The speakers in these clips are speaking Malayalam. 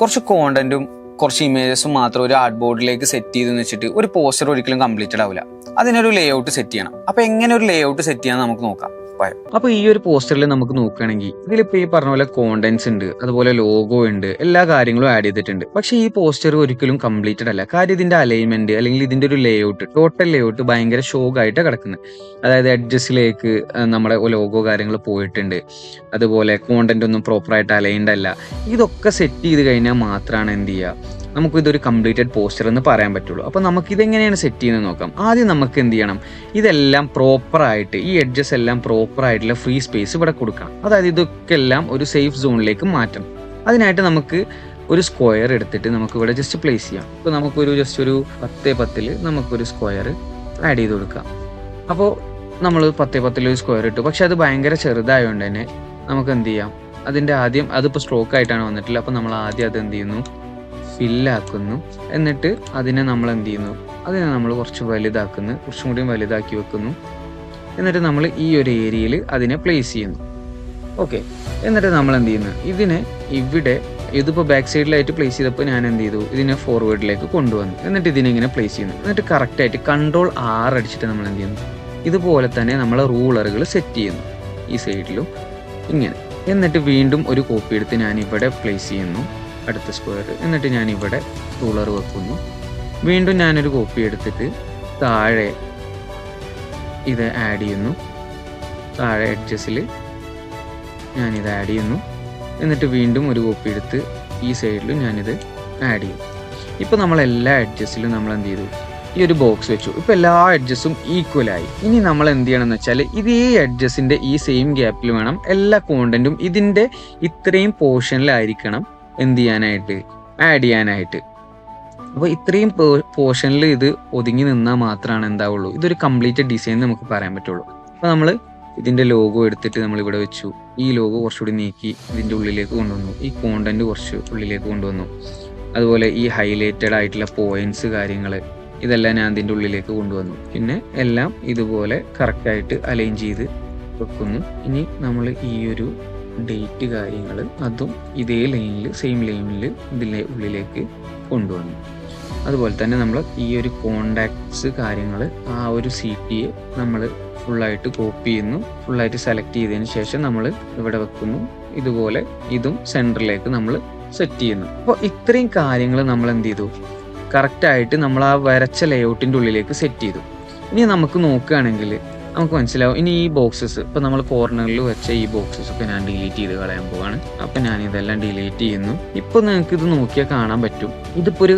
കുറച്ച് കോണ്ടന്റും കുറച്ച് ഇമേജസും മാത്രം ഒരു ആർട്ട് ബോർഡിലേക്ക് സെറ്റ് ചെയ്തെന്ന് വെച്ചിട്ട് ഒരു പോസ്റ്റർ ഒരിക്കലും കംപ്ലീറ്റഡ് ആവില്ല. അതിനൊരു ലേ ഔട്ട് സെറ്റ് ചെയ്യണം. അപ്പൊ എങ്ങനെ ഒരു ലേ ഔട്ട് സെറ്റ് ചെയ്യാൻ നമുക്ക് നോക്കാം. അപ്പൊ ഈ ഒരു പോസ്റ്ററിൽ നമുക്ക് നോക്കുകയാണെങ്കിൽ ഇതിലിപ്പോ ഈ പറഞ്ഞ പോലെ കോണ്ടന്റ്സ് ഉണ്ട്, അതുപോലെ ലോഗോ ഉണ്ട്, എല്ലാ കാര്യങ്ങളും ആഡ് ചെയ്തിട്ടുണ്ട്. പക്ഷെ ഈ പോസ്റ്റർ ഒരിക്കലും കംപ്ലീറ്റഡ് അല്ല. കാര്യം ഇതിന്റെ അലൈൻമെന്റ് അല്ലെങ്കിൽ ഇതിന്റെ ഒരു ലേ ഔട്ട്, ടോട്ടൽ ലേ ഔട്ട് ഭയങ്കര ഷോക്കായിട്ട് കിടക്കുന്നത്. അതായത് എഡ്ജസിലേക്ക് നമ്മുടെ ലോഗോ കാര്യങ്ങൾ പോയിട്ടുണ്ട്, അതുപോലെ കോണ്ടന്റ് ഒന്നും പ്രോപ്പറായിട്ട് അലൈൻഡ് അല്ല. ഇതൊക്കെ സെറ്റ് ചെയ്ത് കഴിഞ്ഞാൽ മാത്രമാണ് എന്ത് ചെയ്യുക, നമുക്കിതൊരു കംപ്ലീറ്റഡ് പോസ്റ്റർ എന്ന് പറയാൻ പറ്റുള്ളൂ. അപ്പോൾ നമുക്കിതെങ്ങനെയാണ് സെറ്റ് ചെയ്യുന്നത് നോക്കാം. ആദ്യം നമുക്ക് എന്ത് ചെയ്യണം, ഇതെല്ലാം പ്രോപ്പറായിട്ട് ഈ എഡ്ജസ് എല്ലാം പ്രോപ്പറായിട്ടുള്ള ഫ്രീ സ്പേസ് ഇവിടെ കൊടുക്കണം. അതായത് ഇതൊക്കെ എല്ലാം ഒരു സേഫ് സോണിലേക്ക് മാറ്റണം. അതിനായിട്ട് നമുക്ക് ഒരു സ്ക്വയർ എടുത്തിട്ട് നമുക്ക് ഇവിടെ ജസ്റ്റ് പ്ലേസ് ചെയ്യാം. ഇപ്പോൾ നമുക്കൊരു ജസ്റ്റ് ഒരു 10x10 നമുക്കൊരു സ്ക്വയർ ആഡ് ചെയ്ത് കൊടുക്കാം. അപ്പോൾ നമ്മൾ 10x10 ഒരു സ്ക്വയർ ഇട്ടു. പക്ഷെ അത് ഭയങ്കര ചെറുതായതുകൊണ്ട് തന്നെ നമുക്ക് എന്ത് ചെയ്യാം, അതിൻ്റെ ആദ്യം അതിപ്പോൾ സ്ട്രോക്ക് ആയിട്ടാണ് വന്നിട്ടില്ല. അപ്പോൾ നമ്മൾ ആദ്യം അത് എന്ത് ചെയ്യുന്നു, ഫില്ലാക്കുന്നു. എന്നിട്ട് അതിനെ നമ്മൾ എന്ത് ചെയ്യുന്നു, അതിനെ നമ്മൾ കുറച്ച് വലുതാക്കുന്നു, കുറച്ചും കൂടി വലുതാക്കി വെക്കുന്നു. എന്നിട്ട് നമ്മൾ ഈ ഒരു ഏരിയയിൽ അതിനെ പ്ലേസ് ചെയ്യുന്നു. ഓക്കെ, എന്നിട്ട് നമ്മൾ എന്ത് ചെയ്യുന്നു, ഇതിനെ ഇവിടെ ഇതിപ്പോൾ ബാക്ക് സൈഡിലായിട്ട് പ്ലേസ് ചെയ്തപ്പോൾ ഞാൻ എന്ത് ചെയ്തു, ഇതിനെ ഫോർവേഡിലേക്ക് കൊണ്ടുവന്നു. എന്നിട്ട് ഇതിനെ ഇങ്ങനെ പ്ലേസ് ചെയ്യുന്നു. എന്നിട്ട് കറക്റ്റായിട്ട് Ctrl+R അടിച്ചിട്ട് നമ്മൾ എന്ത് ചെയ്യുന്നു, ഇതുപോലെ തന്നെ നമ്മൾ റൂളറുകൾ സെറ്റ് ചെയ്യുന്നു ഈ സൈഡിലും ഇങ്ങനെ. എന്നിട്ട് വീണ്ടും ഒരു കോപ്പി എടുത്ത് ഞാൻ ഇവിടെ പ്ലേസ് ചെയ്യുന്നു, അടുത്ത സ്ക്വയർ. എന്നിട്ട് ഞാൻ ഇവിടെ റൂളർ വെക്കുന്നു. വീണ്ടും ഞാനൊരു കോപ്പി എടുത്തിട്ട് താഴെ ഇത് ആഡ് ചെയ്യുന്നു, താഴെ എഡ്ജസിൽ ഞാനിത് ആഡ് ചെയ്യുന്നു. എന്നിട്ട് വീണ്ടും ഒരു കോപ്പി എടുത്ത് ഈ സൈഡിലും ഞാനിത് ആഡ് ചെയ്യും. ഇപ്പോൾ നമ്മളെല്ലാ എഡ്ജസിലും നമ്മൾ എന്ത് ചെയ്തു, ഈ ഒരു ബോക്സ് വെച്ചു. ഇപ്പോൾ എല്ലാ എഡ്ജസും ഈക്വലായി. ഇനി നമ്മൾ എന്ത് ചെയ്യണമെന്ന് വെച്ചാൽ ഇതേ എഡ്ജസിൻ്റെ ഈ സെയിം ഗ്യാപ്പിൽ വേണം എല്ലാ കോണ്ടന്റും ഇതിൻ്റെ ഇത്രയും പോർഷനിലായിരിക്കണം എന്ത് ചെയ്യാനായിട്ട്, ആഡ് ചെയ്യാനായിട്ട്. അപ്പോൾ ഇത്രയും പോർഷനിൽ ഇത് ഒതുങ്ങി നിന്നാൽ മാത്രമാണ് എന്താവുള്ളൂ, ഇതൊരു കംപ്ലീറ്റ് ഡിസൈൻ നമുക്ക് പറയാൻ പറ്റുള്ളൂ. അപ്പോൾ നമ്മൾ ഇതിൻ്റെ ലോഗോ എടുത്തിട്ട് നമ്മൾ ഇവിടെ വെച്ചു. ഈ ലോഗോ കുറച്ചുകൂടി നീക്കി ഇതിൻ്റെ ഉള്ളിലേക്ക് കൊണ്ടുവന്നു. ഈ കോണ്ടന്റ് കുറച്ച് ഉള്ളിലേക്ക് കൊണ്ടുവന്നു. അതുപോലെ ഈ ഹൈലൈറ്റഡ് ആയിട്ടുള്ള പോയിന്റ്സ് കാര്യങ്ങൾ ഇതെല്ലാം ഞാൻ ഇതിൻ്റെ ഉള്ളിലേക്ക് കൊണ്ടുവന്നു. പിന്നെ എല്ലാം ഇതുപോലെ കറക്റ്റായിട്ട് അലൈൻ ചെയ്ത് വെക്കുന്നു. ഇനി നമ്മൾ ഈ ഒരു ഡേറ്റ് കാര്യങ്ങൾ അതും ഇതേ ലൈനിൽ സെയിം ലൈനിൽ ഇതിൻ്റെ ഉള്ളിലേക്ക് കൊണ്ടുവന്നു. അതുപോലെ തന്നെ നമ്മൾ ഈ ഒരു കോണ്ടാക്ട്സ് കാര്യങ്ങൾ ആ ഒരു CTA നമ്മൾ ഫുള്ളായിട്ട് കോപ്പി ചെയ്യുന്നു. ഫുള്ളായിട്ട് സെലക്ട് ചെയ്തതിന് ശേഷം നമ്മൾ ഇവിടെ വെക്കുന്നു. ഇതുപോലെ ഇതും സെൻറ്ററിലേക്ക് നമ്മൾ സെറ്റ് ചെയ്യുന്നു. അപ്പോൾ ഇത്രയും കാര്യങ്ങൾ നമ്മൾ എന്ത് ചെയ്തു, കറക്റ്റായിട്ട് നമ്മൾ ആ വരച്ച ലേഔട്ടിൻ്റെ ഉള്ളിലേക്ക് സെറ്റ് ചെയ്തു. ഇനി നമുക്ക് നോക്കുകയാണെങ്കിൽ നമുക്ക് മനസ്സിലാവും. ഇനി ഈ ബോക്സസ് ഇപ്പോൾ നമ്മൾ കോർണറിൽ വെച്ച ഈ ബോക്സസ് ഒക്കെ ഞാൻ ഡിലീറ്റ് ചെയ്ത് കളയാൻ പോവാണ്. അപ്പം ഞാൻ ഇതെല്ലാം ഡിലീറ്റ് ചെയ്യുന്നു. ഇപ്പോൾ നിങ്ങൾക്ക് ഇത് നോക്കിയാൽ കാണാൻ പറ്റും, ഇതിപ്പോൾ ഒരു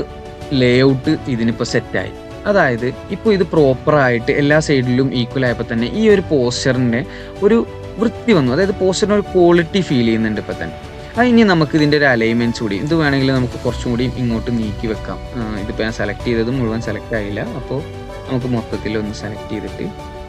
ലേഔട്ട് ഇതിനിപ്പോൾ സെറ്റായി. അതായത് ഇപ്പോൾ ഇത് പ്രോപ്പറായിട്ട് എല്ലാ സൈഡിലും ഈക്വൽ ആയപ്പോൾ തന്നെ ഈ ഒരു പോസ്റ്ററിൻ്റെ ഒരു വൃത്തി വന്നു. അതായത് പോസ്റ്ററിന് ഒരു ക്വാളിറ്റി ഫീൽ ചെയ്യുന്നുണ്ട് ഇപ്പോൾ തന്നെ. അത് ഇനി നമുക്ക് ഇതിൻ്റെ ഒരു അലൈൻമെൻറ്റ്സ് കൂടി ഇത് വേണമെങ്കിൽ നമുക്ക് കുറച്ചും കൂടി ഇങ്ങോട്ട് നീക്കി വെക്കാം. ഇതിപ്പോൾ ഞാൻ സെലക്ട് ചെയ്തത് മുഴുവൻ സെലക്ട് ആയില്ല. അപ്പോൾ നമുക്ക് മൊത്തത്തിൽ ഒന്ന് സെലക്ട് ചെയ്തിട്ട്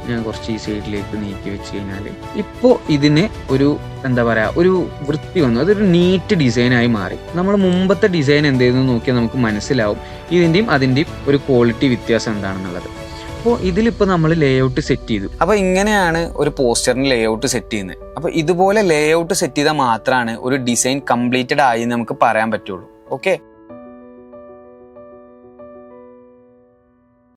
ഞാൻ കുറച്ച് ഈ സൈഡിലേക്ക് നീക്കി വെച്ച് കഴിഞ്ഞാൽ ഇപ്പോൾ ഇതിന് ഒരു എന്താ പറയുക, ഒരു വൃത്തി വന്നു. അതൊരു നീറ്റ് ഡിസൈനായി മാറി. നമ്മൾ മുമ്പത്തെ ഡിസൈൻ എന്തായിരുന്നു നോക്കിയാൽ നമുക്ക് മനസ്സിലാവും ഇതിൻ്റെയും അതിൻ്റെയും ഒരു ക്വാളിറ്റി വ്യത്യാസം എന്താണെന്നുള്ളത്. അപ്പോൾ ഇതിലിപ്പോൾ നമ്മൾ ലേഔട്ട് സെറ്റ് ചെയ്തു. അപ്പോൾ ഇങ്ങനെയാണ് ഒരു പോസ്റ്ററിന് ലേഔട്ട് സെറ്റ് ചെയ്യുന്നത്. അപ്പോൾ ഇതുപോലെ ലേഔട്ട് സെറ്റ് ചെയ്താൽ മാത്രമാണ് ഒരു ഡിസൈൻ കംപ്ലീറ്റഡ് ആയി നമുക്ക് പറയാൻ പറ്റുള്ളൂ. ഓക്കെ.